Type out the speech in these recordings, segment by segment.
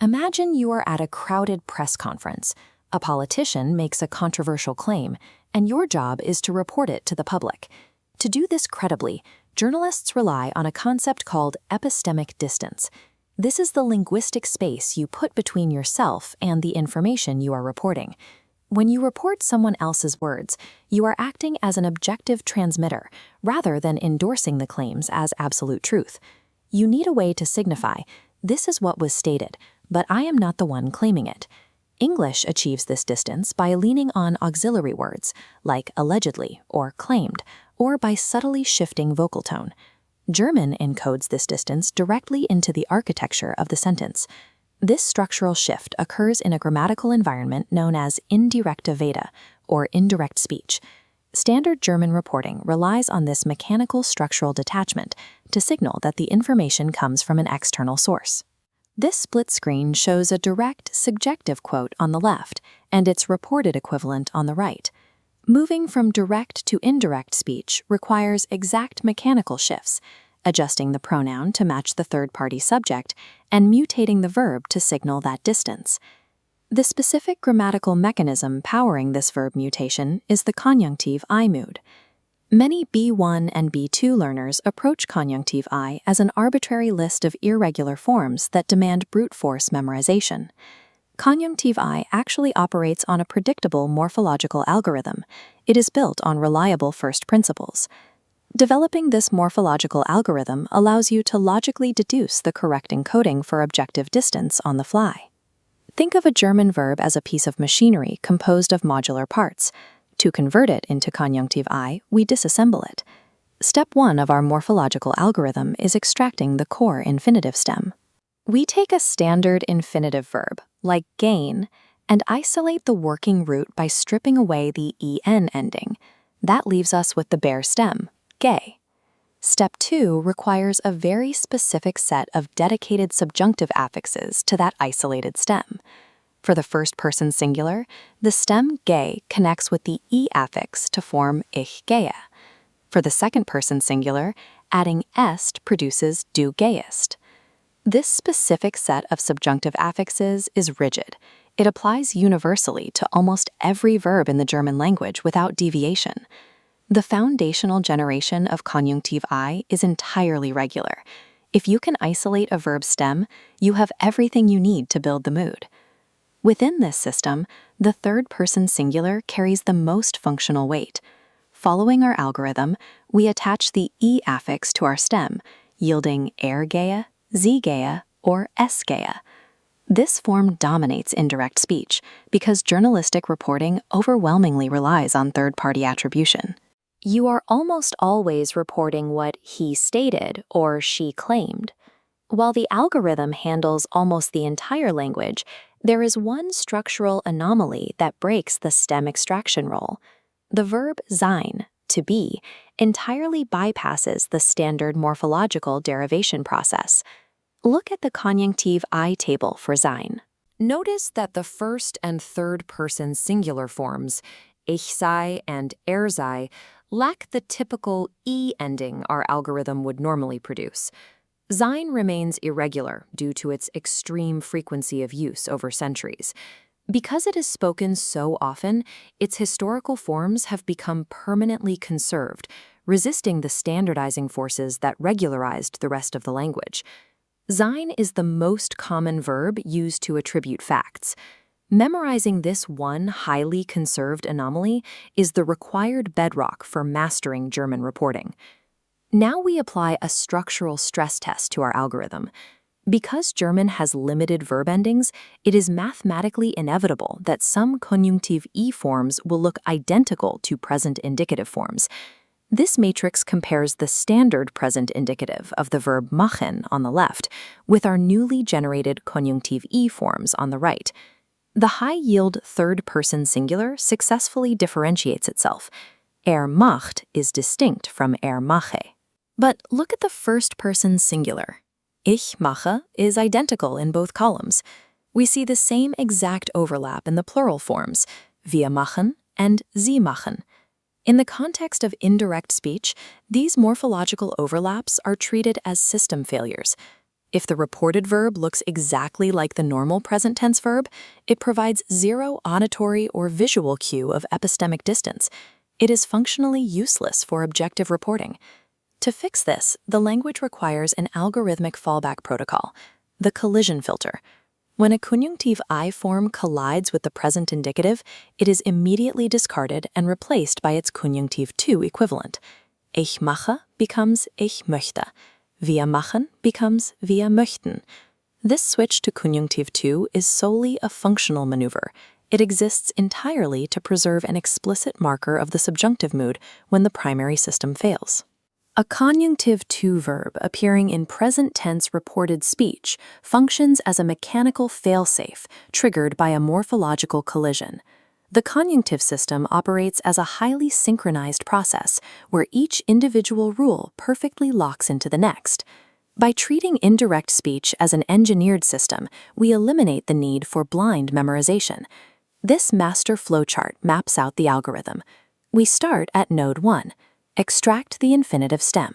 Imagine you are at a crowded press conference. A politician makes a controversial claim, and your job is to report it to the public. To do this credibly, journalists rely on a concept called epistemic distance. This is the linguistic space you put between yourself and the information you are reporting. When you report someone else's words, you are acting as an objective transmitter, rather than endorsing the claims as absolute truth. You need a way to signify, this is what was stated, but I am not the one claiming it. English achieves this distance by leaning on auxiliary words, like allegedly or claimed, or by subtly shifting vocal tone. German encodes this distance directly into the architecture of the sentence. This structural shift occurs in a grammatical environment known as indirekte Rede, or indirect speech. Standard German reporting relies on this mechanical structural detachment to signal that the information comes from an external source. This split screen shows a direct, subjective quote on the left and its reported equivalent on the right. Moving from direct to indirect speech requires exact mechanical shifts, adjusting the pronoun to match the third-party subject and mutating the verb to signal that distance. The specific grammatical mechanism powering this verb mutation is the Konjunktiv I mood. Many B1 and B2 learners approach Konjunktiv I as an arbitrary list of irregular forms that demand brute force memorization. Konjunktiv I actually operates on a predictable morphological algorithm. It is built on reliable first principles. Developing this morphological algorithm allows you to logically deduce the correct encoding for objective distance on the fly. Think of a German verb as a piece of machinery composed of modular parts. To convert it into Konjunktiv I, we disassemble it. Step 1 of our morphological algorithm is extracting the core infinitive stem. We take a standard infinitive verb, like gain, and isolate the working root by stripping away the en ending. That leaves us with the bare stem, gay. Step 2 requires a very specific set of dedicated subjunctive affixes to that isolated stem. For the first-person singular, the stem gay connects with the e affix to form ich gehe. For the second-person singular, adding est produces du gehst. This specific set of subjunctive affixes is rigid. It applies universally to almost every verb in the German language without deviation. The foundational generation of Konjunktiv I is entirely regular. If you can isolate a verb stem, you have everything you need to build the mood. Within this system, the third-person singular carries the most functional weight. Following our algorithm, we attach the e affix to our stem, yielding gehe, gehe, or gehe. This form dominates indirect speech because journalistic reporting overwhelmingly relies on third-party attribution. You are almost always reporting what he stated or she claimed. While the algorithm handles almost the entire language, there is one structural anomaly that breaks the stem extraction role. The verb sein, to be, entirely bypasses the standard morphological derivation process. Look at the Konjunktiv I table for sein. Notice that the first and third-person singular forms, ich sei and sei, lack the typical e ending our algorithm would normally produce. Sein remains irregular due to its extreme frequency of use over centuries. Because it is spoken so often, its historical forms have become permanently conserved, resisting the standardizing forces that regularized the rest of the language. Sein is the most common verb used to attribute facts. Memorizing this one highly conserved anomaly is the required bedrock for mastering German reporting. Now we apply a structural stress test to our algorithm. Because German has limited verb endings, it is mathematically inevitable that some Konjunktiv I forms will look identical to present indicative forms. This matrix compares the standard present indicative of the verb machen on the left with our newly generated Konjunktiv I forms on the right. The high-yield third-person singular successfully differentiates itself. Macht is distinct from mache. But look at the first-person singular. Ich mache is identical in both columns. We see the same exact overlap in the plural forms, wir machen and sie machen. In the context of indirect speech, these morphological overlaps are treated as system failures. If the reported verb looks exactly like the normal present tense verb, it provides zero auditory or visual cue of epistemic distance. It is functionally useless for objective reporting. To fix this, the language requires an algorithmic fallback protocol, the collision filter. When a Konjunktiv I form collides with the present indicative, it is immediately discarded and replaced by its Konjunktiv II equivalent. Ich mache becomes ich möchte. Wir machen becomes wir möchten. This switch to Konjunktiv II is solely a functional maneuver. It exists entirely to preserve an explicit marker of the subjunctive mood when the primary system fails. A Konjunktiv II verb appearing in present tense reported speech functions as a mechanical failsafe triggered by a morphological collision. The conjunctive system operates as a highly synchronized process where each individual rule perfectly locks into the next. By treating indirect speech as an engineered system, we eliminate the need for blind memorization. This master flowchart maps out the algorithm. We start at node 1, extract the infinitive stem.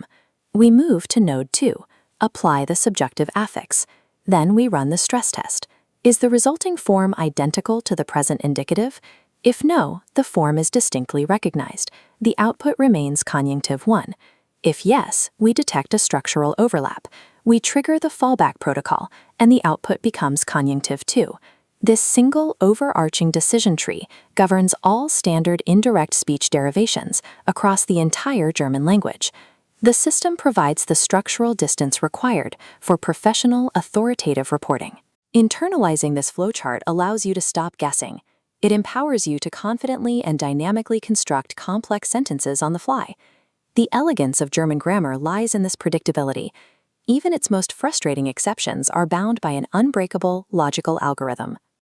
We move to node 2, apply the subjunctive affix. Then we run the stress test. Is the resulting form identical to the present indicative? If no, the form is distinctly recognized. The output remains conjunctive 1. If yes, we detect a structural overlap. We trigger the fallback protocol, and the output becomes conjunctive 2. This single overarching decision tree governs all standard indirect speech derivations across the entire German language. The system provides the structural distance required for professional, authoritative reporting. Internalizing this flowchart allows you to stop guessing. It empowers you to confidently and dynamically construct complex sentences on the fly. The elegance of German grammar lies in this predictability. Even its most frustrating exceptions are bound by an unbreakable logical algorithm.